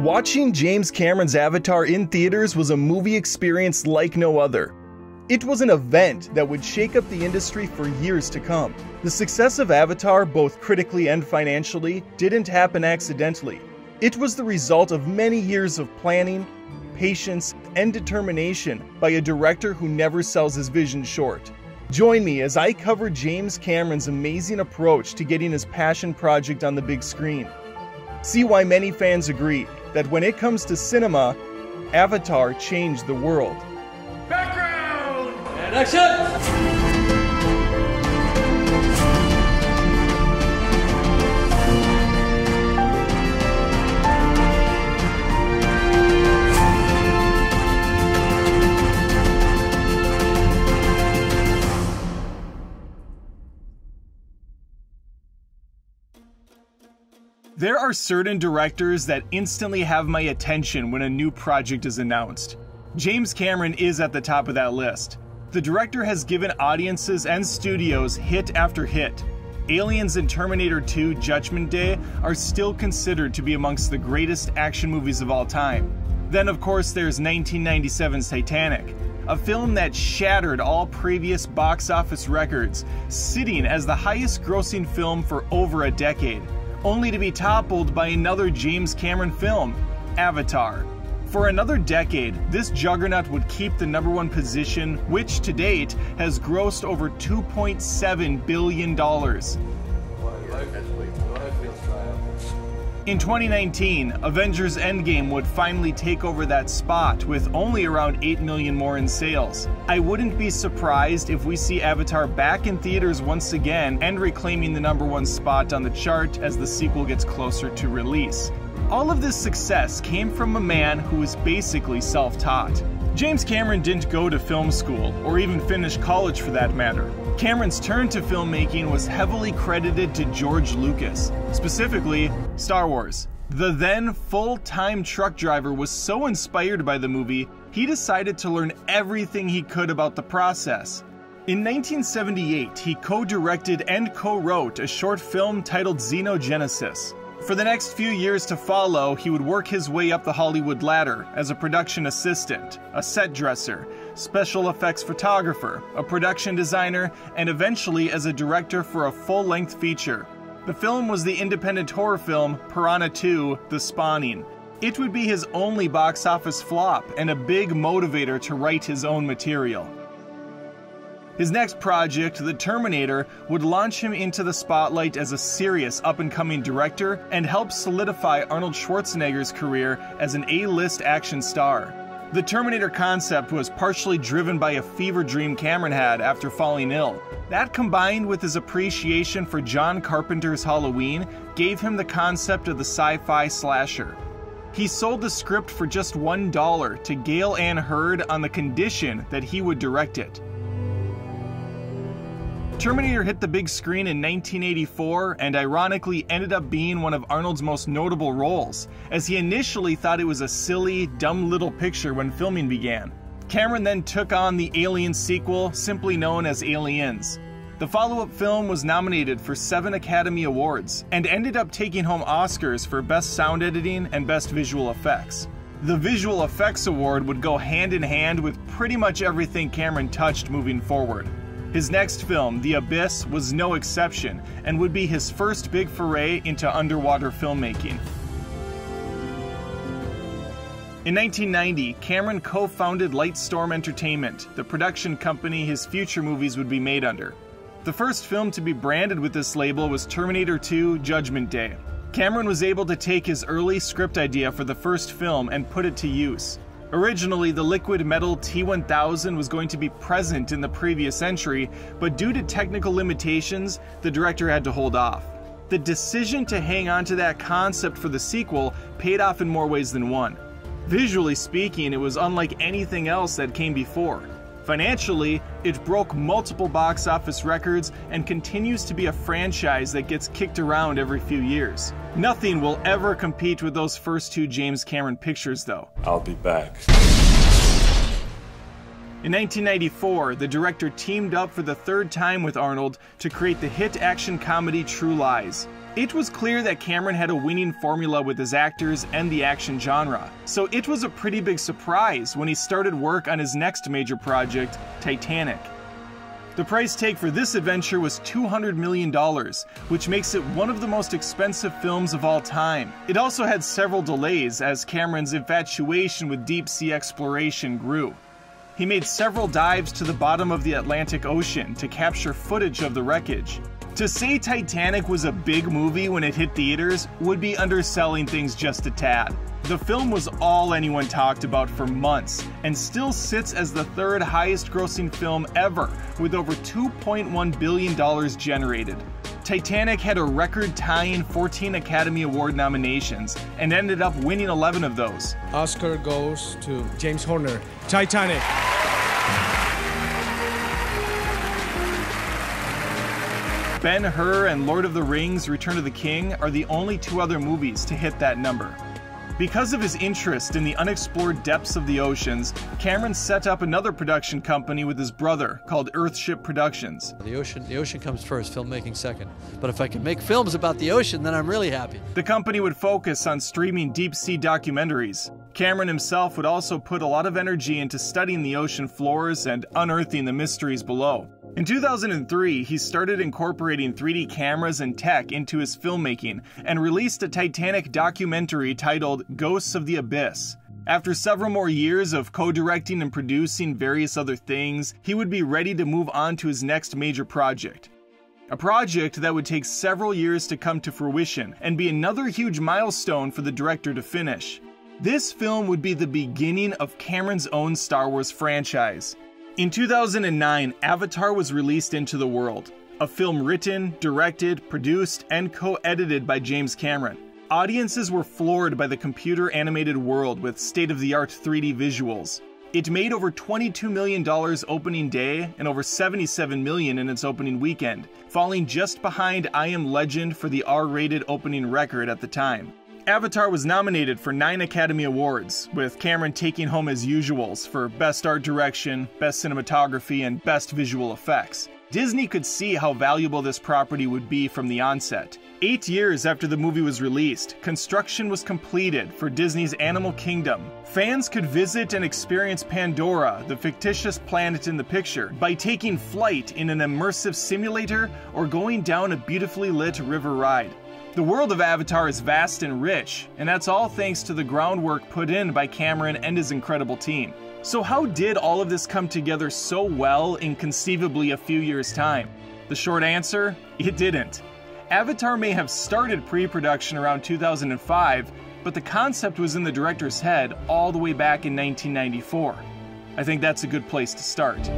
Watching James Cameron's Avatar in theaters was a movie experience like no other. It was an event that would shake up the industry for years to come. The success of Avatar, both critically and financially, didn't happen accidentally. It was the result of many years of planning, patience, and determination by a director who never sells his vision short. Join me as I cover James Cameron's amazing approach to getting his passion project on the big screen. See why many fans agree that when it comes to cinema, Avatar changed the world. Background! And action! There are certain directors that instantly have my attention when a new project is announced. James Cameron is at the top of that list. The director has given audiences and studios hit after hit. Aliens and Terminator 2: Judgment Day are still considered to be amongst the greatest action movies of all time. Then of course there's 1997's Titanic, a film that shattered all previous box office records, sitting as the highest grossing film for over a decade, only to be toppled by another James Cameron film, Avatar. For another decade, this juggernaut would keep the #1 position, which to date has grossed over $2.7 billion. In 2019, Avengers Endgame would finally take over that spot with only around 8 million more in sales. I wouldn't be surprised if we see Avatar back in theaters once again and reclaiming the #1 spot on the chart as the sequel gets closer to release. All of this success came from a man who was basically self-taught. James Cameron didn't go to film school, or even finish college for that matter. Cameron's turn to filmmaking was heavily credited to George Lucas, specifically Star Wars. The then full-time truck driver was so inspired by the movie, he decided to learn everything he could about the process. In 1978, he co-directed and co-wrote a short film titled Xenogenesis. For the next few years to follow, he would work his way up the Hollywood ladder as a production assistant, a set dresser, special effects photographer, a production designer, and eventually as a director for a full-length feature. The film was the independent horror film Piranha 2: The Spawning. It would be his only box office flop and a big motivator to write his own material. His next project, The Terminator, would launch him into the spotlight as a serious up-and-coming director and help solidify Arnold Schwarzenegger's career as an A-list action star. The Terminator concept was partially driven by a fever dream Cameron had after falling ill. That, combined with his appreciation for John Carpenter's Halloween, gave him the concept of the sci-fi slasher. He sold the script for just $1 to Gail Ann Hurd on the condition that he would direct it. Terminator hit the big screen in 1984 and ironically ended up being one of Arnold's most notable roles, as he initially thought it was a silly, dumb little picture when filming began. Cameron then took on the Alien sequel, simply known as Aliens. The follow-up film was nominated for 7 Academy Awards and ended up taking home Oscars for Best Sound Editing and Best Visual Effects. The Visual Effects Award would go hand in hand with pretty much everything Cameron touched moving forward. His next film, The Abyss, was no exception and would be his first big foray into underwater filmmaking. In 1990, Cameron co-founded Lightstorm Entertainment, the production company his future movies would be made under. The first film to be branded with this label was Terminator 2: Judgment Day. Cameron was able to take his early script idea for the first film and put it to use. Originally, the liquid metal T-1000 was going to be present in the previous entry, but due to technical limitations, the director had to hold off. The decision to hang on to that concept for the sequel paid off in more ways than one. Visually speaking, it was unlike anything else that came before. Financially, it broke multiple box office records and continues to be a franchise that gets kicked around every few years. Nothing will ever compete with those first 2 James Cameron pictures, though. I'll be back. In 1994, the director teamed up for the 3rd time with Arnold to create the hit action comedy True Lies. It was clear that Cameron had a winning formula with his actors and the action genre, so it was a pretty big surprise when he started work on his next major project, Titanic. The price tag for this adventure was $200 million, which makes it one of the most expensive films of all time. It also had several delays as Cameron's infatuation with deep-sea exploration grew. He made several dives to the bottom of the Atlantic Ocean to capture footage of the wreckage. To say Titanic was a big movie when it hit theaters would be underselling things just a tad. The film was all anyone talked about for months, and still sits as the third highest grossing film ever, with over $2.1 billion generated. Titanic had a record-tying 14 Academy Award nominations, and ended up winning 11 of those. Oscar goes to James Horner. Titanic. Ben-Hur and Lord of the Rings: Return of the King are the only two other movies to hit that number. Because of his interest in the unexplored depths of the oceans, Cameron set up another production company with his brother called Earthship Productions. The ocean comes first, filmmaking second. But if I can make films about the ocean, then I'm really happy. The company would focus on streaming deep-sea documentaries. Cameron himself would also put a lot of energy into studying the ocean floors and unearthing the mysteries below. In 2003, he started incorporating 3D cameras and tech into his filmmaking and released a Titanic documentary titled Ghosts of the Abyss. After several more years of co-directing and producing various other things, he would be ready to move on to his next major project. A project that would take several years to come to fruition and be another huge milestone for the director to finish. This film would be the beginning of Cameron's own Star Wars franchise. In 2009, Avatar was released into the world, a film written, directed, produced, and co-edited by James Cameron. Audiences were floored by the computer-animated world with state-of-the-art 3D visuals. It made over $22 million opening day and over $77 million in its opening weekend, falling just behind I Am Legend for the R-rated opening record at the time. Avatar was nominated for 9 Academy Awards, with Cameron taking home his usuals for Best Art Direction, Best Cinematography, and Best Visual Effects. Disney could see how valuable this property would be from the onset. 8 years after the movie was released, construction was completed for Disney's Animal Kingdom. Fans could visit and experience Pandora, the fictitious planet in the picture, by taking flight in an immersive simulator or going down a beautifully lit river ride. The world of Avatar is vast and rich, and that's all thanks to the groundwork put in by Cameron and his incredible team. So how did all of this come together so well in conceivably a few years' time? The short answer? It didn't. Avatar may have started pre-production around 2005, but the concept was in the director's head all the way back in 1994. I think that's a good place to start.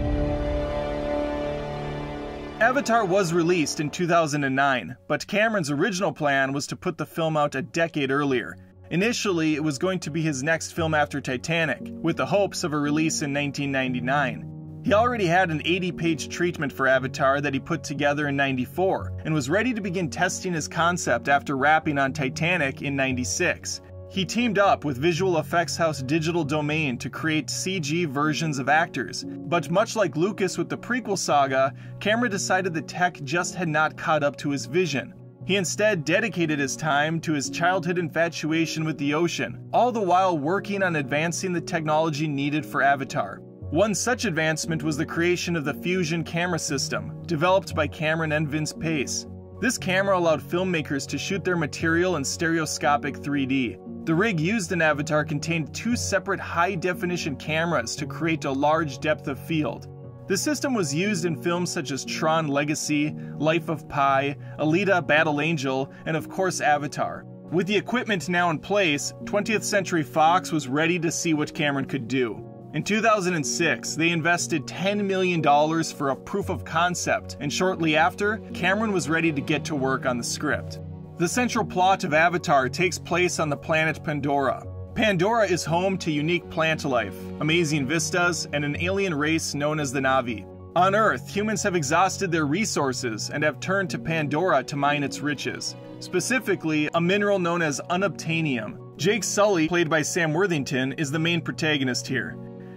Avatar was released in 2009, but Cameron's original plan was to put the film out a decade earlier. Initially, it was going to be his next film after Titanic, with the hopes of a release in 1999. He already had an 80-page treatment for Avatar that he put together in '94, and was ready to begin testing his concept after wrapping on Titanic in '96. He teamed up with visual effects house Digital Domain to create CG versions of actors, but much like Lucas with the prequel saga, Cameron decided the tech just had not caught up to his vision. He instead dedicated his time to his childhood infatuation with the ocean, all the while working on advancing the technology needed for Avatar. One such advancement was the creation of the Fusion camera system, developed by Cameron and Vince Pace. This camera allowed filmmakers to shoot their material in stereoscopic 3D. The rig used in Avatar contained 2 separate high-definition cameras to create a large depth of field. The system was used in films such as Tron Legacy, Life of Pi, Alita Battle Angel, and of course Avatar. With the equipment now in place, 20th Century Fox was ready to see what Cameron could do. In 2006, they invested $10 million for a proof of concept, and shortly after, Cameron was ready to get to work on the script. The central plot of Avatar takes place on the planet Pandora. Pandora is home to unique plant life, amazing vistas, and an alien race known as the Na'vi. On Earth, humans have exhausted their resources and have turned to Pandora to mine its riches, specifically a mineral known as unobtainium. Jake Sully, played by Sam Worthington, is the main protagonist here.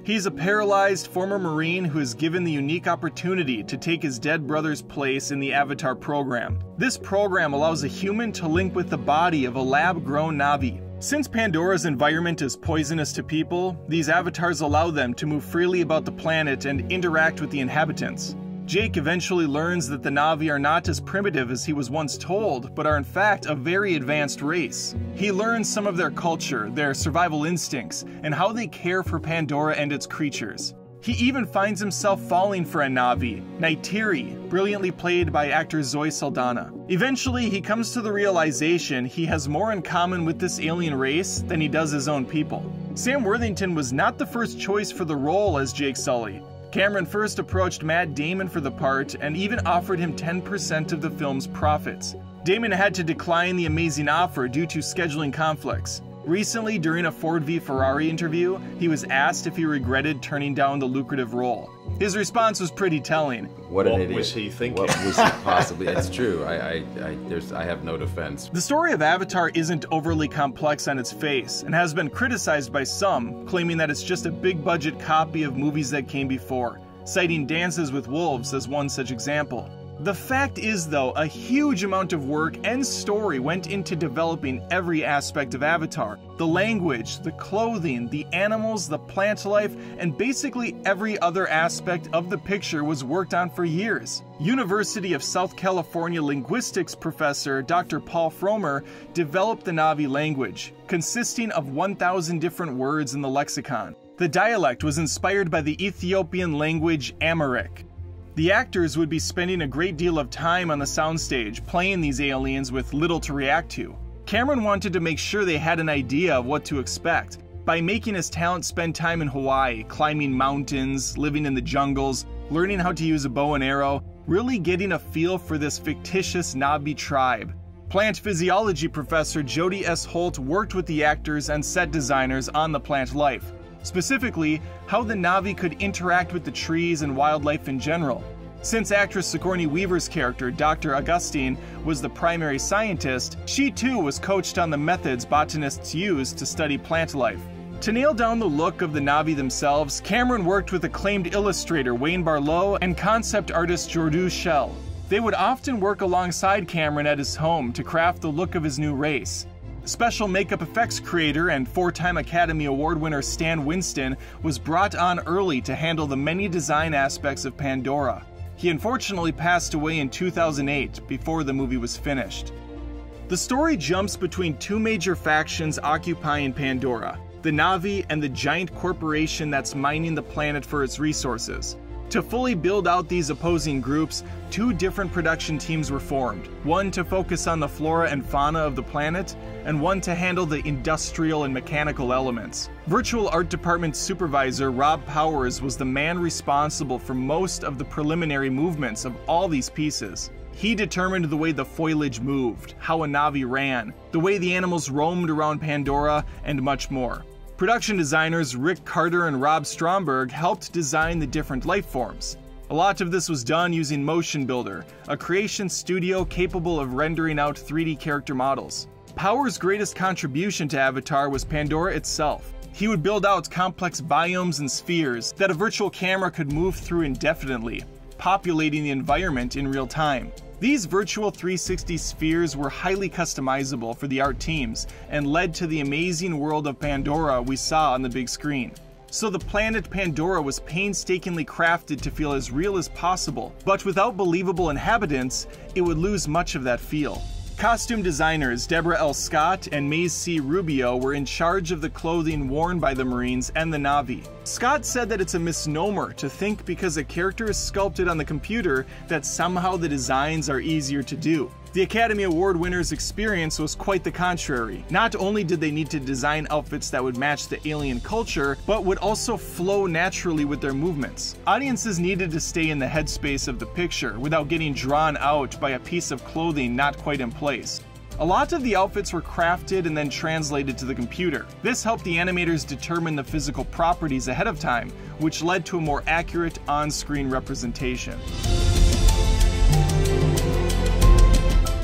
He's a paralyzed former Marine who is given the unique opportunity to take his dead brother's place in the Avatar program. This program allows a human to link with the body of a lab-grown Na'vi. Since Pandora's environment is poisonous to people, these avatars allow them to move freely about the planet and interact with the inhabitants. Jake eventually learns that the Na'vi are not as primitive as he was once told, but are in fact a very advanced race. He learns some of their culture, their survival instincts, and how they care for Pandora and its creatures. He even finds himself falling for a Na'vi, Neytiri, brilliantly played by actor Zoe Saldana. Eventually, he comes to the realization he has more in common with this alien race than he does his own people. Sam Worthington was not the first choice for the role as Jake Sully. Cameron first approached Matt Damon for the part and even offered him 10% of the film's profits. Damon had to decline the amazing offer due to scheduling conflicts. Recently, during a Ford v Ferrari interview, he was asked if he regretted turning down the lucrative role. His response was pretty telling. What an idiot. What was he thinking? What was he possibly? It's true. I have no defense. The story of Avatar isn't overly complex on its face and has been criticized by some, claiming that it's just a big-budget copy of movies that came before, citing Dances with Wolves as one such example. The fact is, though, a huge amount of work and story went into developing every aspect of Avatar. The language, the clothing, the animals, the plant life, and basically every other aspect of the picture was worked on for years. University of South California linguistics professor Dr. Paul Fromer developed the Na'vi language, consisting of 1,000 different words in the lexicon. The dialect was inspired by the Ethiopian language Amharic. The actors would be spending a great deal of time on the soundstage playing these aliens with little to react to. Cameron wanted to make sure they had an idea of what to expect by making his talent spend time in Hawaii, climbing mountains, living in the jungles, learning how to use a bow and arrow, really getting a feel for this fictitious Na'vi tribe. Plant physiology professor Jody S. Holt worked with the actors and set designers on the plant life. Specifically, how the Na'vi could interact with the trees and wildlife in general. Since actress Sigourney Weaver's character, Dr. Augustine, was the primary scientist, she too was coached on the methods botanists use to study plant life. To nail down the look of the Na'vi themselves, Cameron worked with acclaimed illustrator Wayne Barlow and concept artist Jordu Schell. They would often work alongside Cameron at his home to craft the look of his new race. Special makeup effects creator and four-time Academy Award winner Stan Winston was brought on early to handle the many design aspects of Pandora. He unfortunately passed away in 2008 before the movie was finished. The story jumps between two major factions occupying Pandora, the Na'vi and the giant corporation that's mining the planet for its resources. To fully build out these opposing groups, two different production teams were formed, one to focus on the flora and fauna of the planet, and one to handle the industrial and mechanical elements. Virtual Art Department Supervisor Rob Powers was the man responsible for most of the preliminary movements of all these pieces. He determined the way the foliage moved, how a Na'vi ran, the way the animals roamed around Pandora, and much more. Production designers Rick Carter and Rob Stromberg helped design the different life forms. A lot of this was done using Motion Builder, a creation studio capable of rendering out 3D character models. Powers' greatest contribution to Avatar was Pandora itself. He would build out complex biomes and spheres that a virtual camera could move through indefinitely, populating the environment in real time. These virtual 360 spheres were highly customizable for the art teams and led to the amazing world of Pandora we saw on the big screen. So the planet Pandora was painstakingly crafted to feel as real as possible, but without believable inhabitants, it would lose much of that feel. Costume designers Deborah L. Scott and Maze C. Rubio were in charge of the clothing worn by the Marines and the Na'vi. Scott said that it's a misnomer to think because a character is sculpted on the computer that somehow the designs are easier to do. The Academy Award winners' experience was quite the contrary. Not only did they need to design outfits that would match the alien culture, but would also flow naturally with their movements. Audiences needed to stay in the headspace of the picture without getting drawn out by a piece of clothing not quite in place. A lot of the outfits were crafted and then translated to the computer. This helped the animators determine the physical properties ahead of time, which led to a more accurate on-screen representation.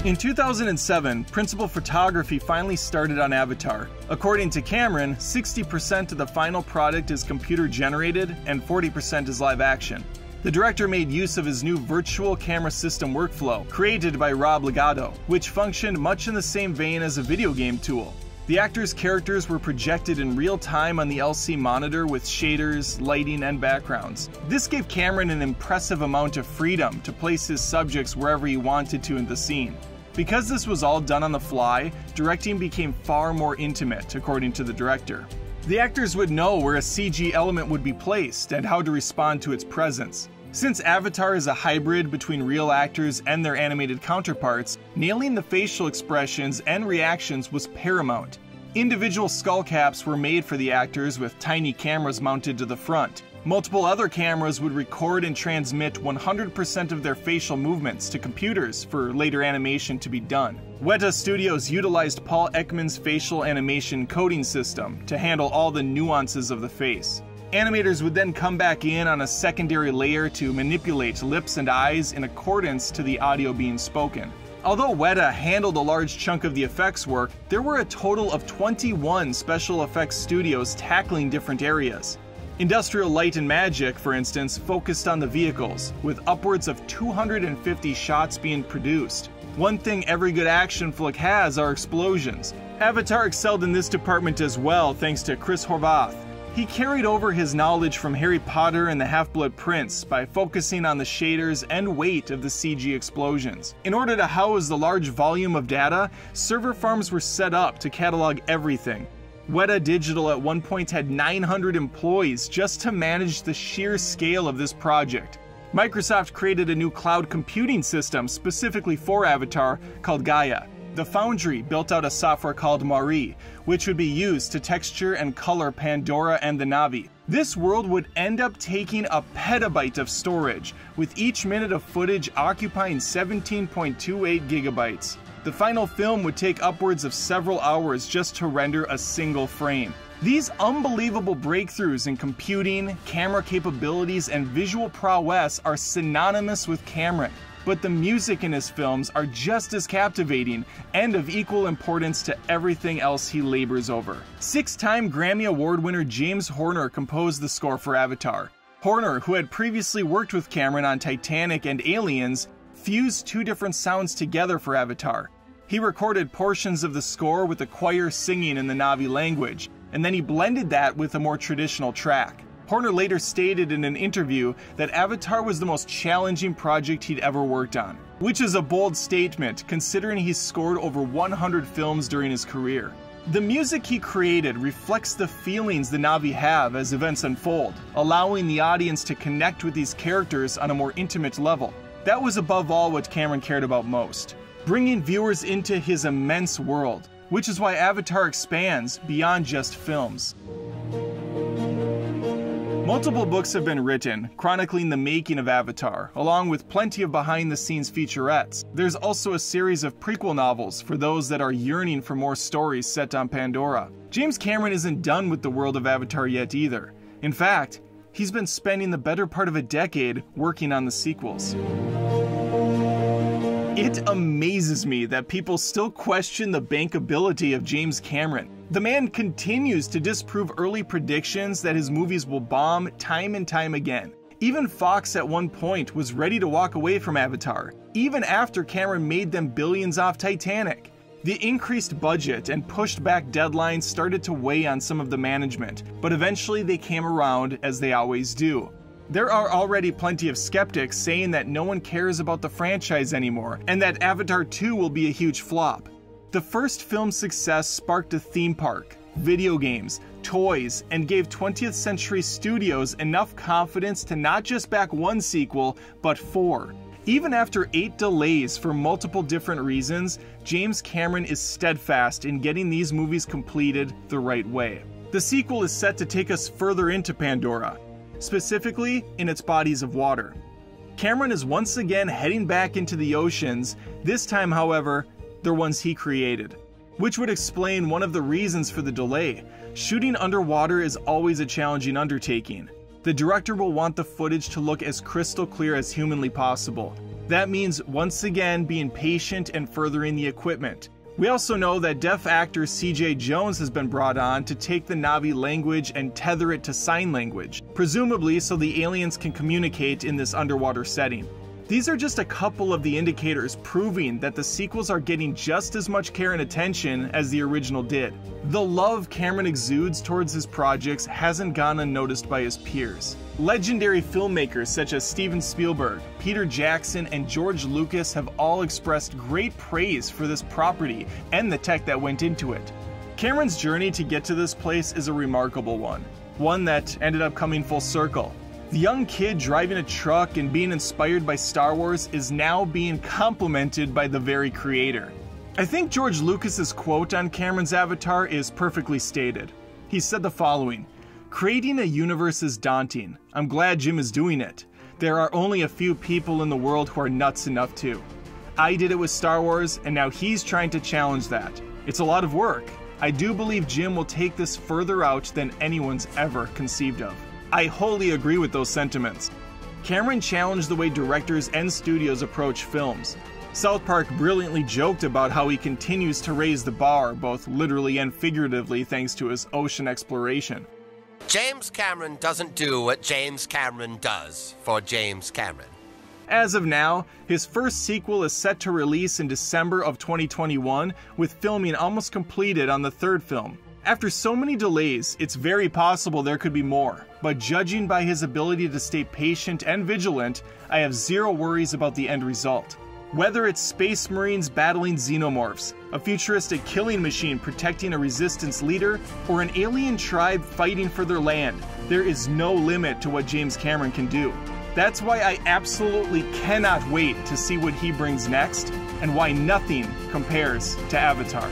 In 2007, principal photography finally started on Avatar. According to Cameron, 60% of the final product is computer generated and 40% is live action. The director made use of his new virtual camera system workflow, created by Rob Legato, which functioned much in the same vein as a video game tool. The actors' characters were projected in real time on the LC monitor with shaders, lighting, and backgrounds. This gave Cameron an impressive amount of freedom to place his subjects wherever he wanted to in the scene. Because this was all done on the fly, directing became far more intimate, according to the director. The actors would know where a CG element would be placed and how to respond to its presence. Since Avatar is a hybrid between real actors and their animated counterparts, nailing the facial expressions and reactions was paramount. Individual skull caps were made for the actors with tiny cameras mounted to the front. Multiple other cameras would record and transmit 100% of their facial movements to computers for later animation to be done. Weta Studios utilized Paul Ekman's facial animation coding system to handle all the nuances of the face. Animators would then come back in on a secondary layer to manipulate lips and eyes in accordance to the audio being spoken. Although Weta handled a large chunk of the effects work, there were a total of 21 special effects studios tackling different areas. Industrial Light and Magic, for instance, focused on the vehicles, with upwards of 250 shots being produced. One thing every good action flick has are explosions. Avatar excelled in this department as well thanks to Chris Horvath. He carried over his knowledge from Harry Potter and the Half-Blood Prince by focusing on the shaders and weight of the CG explosions. In order to house the large volume of data, server farms were set up to catalog everything. Weta Digital at one point had 900 employees just to manage the sheer scale of this project. Microsoft created a new cloud computing system specifically for Avatar called Gaia. The Foundry built out a software called Mari, which would be used to texture and color Pandora and the Na'vi. This world would end up taking a petabyte of storage, with each minute of footage occupying 17.28 gigabytes. The final film would take upwards of several hours just to render a single frame. These unbelievable breakthroughs in computing, camera capabilities, and visual prowess are synonymous with Cameron. But the music in his films are just as captivating and of equal importance to everything else he labors over. 6-time Grammy Award winner James Horner composed the score for Avatar. Horner, who had previously worked with Cameron on Titanic and Aliens, fused two different sounds together for Avatar. He recorded portions of the score with the choir singing in the Na'vi language, and then he blended that with a more traditional track. Horner later stated in an interview that Avatar was the most challenging project he'd ever worked on, which is a bold statement considering he's scored over 100 films during his career. The music he created reflects the feelings the Na'vi have as events unfold, allowing the audience to connect with these characters on a more intimate level. That was above all what Cameron cared about most, bringing viewers into his immense world, which is why Avatar expands beyond just films. Multiple books have been written, chronicling the making of Avatar, along with plenty of behind-the-scenes featurettes. There's also a series of prequel novels for those that are yearning for more stories set on Pandora. James Cameron isn't done with the world of Avatar yet either. In fact, he's been spending the better part of a decade working on the sequels. It amazes me that people still question the bankability of James Cameron. The man continues to disprove early predictions that his movies will bomb time and time again. Even Fox at one point was ready to walk away from Avatar, even after Cameron made them billions off Titanic. The increased budget and pushed back deadlines started to weigh on some of the management, but eventually they came around, as they always do. There are already plenty of skeptics saying that no one cares about the franchise anymore, and that Avatar 2 will be a huge flop. The first film's success sparked a theme park, video games, toys, and gave 20th Century Studios enough confidence to not just back one sequel, but 4. Even after 8 delays for multiple different reasons, James Cameron is steadfast in getting these movies completed the right way. The sequel is set to take us further into Pandora, specifically in its bodies of water. Cameron is once again heading back into the oceans, this time, however, they're ones he created, which would explain one of the reasons for the delay. Shooting underwater is always a challenging undertaking. The director will want the footage to look as crystal clear as humanly possible. That means once again being patient and furthering the equipment. We also know that deaf actor CJ Jones has been brought on to take the Na'vi language and tether it to sign language, presumably so the aliens can communicate in this underwater setting. These are just a couple of the indicators proving that the sequels are getting just as much care and attention as the original did. The love Cameron exudes towards his projects hasn't gone unnoticed by his peers. Legendary filmmakers such as Steven Spielberg, Peter Jackson, and George Lucas have all expressed great praise for this property and the tech that went into it. Cameron's journey to get to this place is a remarkable one that ended up coming full circle. The young kid driving a truck and being inspired by Star Wars is now being complimented by the very creator. I think George Lucas's quote on Cameron's Avatar is perfectly stated. He said the following: "Creating a universe is daunting. I'm glad Jim is doing it. There are only a few people in the world who are nuts enough to. I did it with Star Wars, and now he's trying to challenge that. It's a lot of work. I do believe Jim will take this further out than anyone's ever conceived of." I wholly agree with those sentiments. Cameron challenged the way directors and studios approach films. South Park brilliantly joked about how he continues to raise the bar, both literally and figuratively, thanks to his ocean exploration. James Cameron doesn't do what James Cameron does for James Cameron. As of now, his first sequel is set to release in December of 2021, with filming almost completed on the third film. After so many delays, it's very possible there could be more, but judging by his ability to stay patient and vigilant, I have zero worries about the end result. Whether it's Space Marines battling xenomorphs, a futuristic killing machine protecting a resistance leader, or an alien tribe fighting for their land, there is no limit to what James Cameron can do. That's why I absolutely cannot wait to see what he brings next, and why nothing compares to Avatar.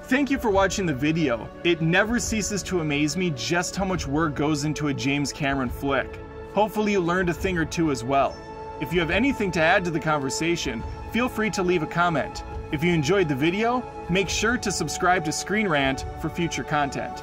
Thank you for watching the video. It never ceases to amaze me just how much work goes into a James Cameron flick. Hopefully you learned a thing or two as well. If you have anything to add to the conversation, feel free to leave a comment. If you enjoyed the video, make sure to subscribe to Screen Rant for future content.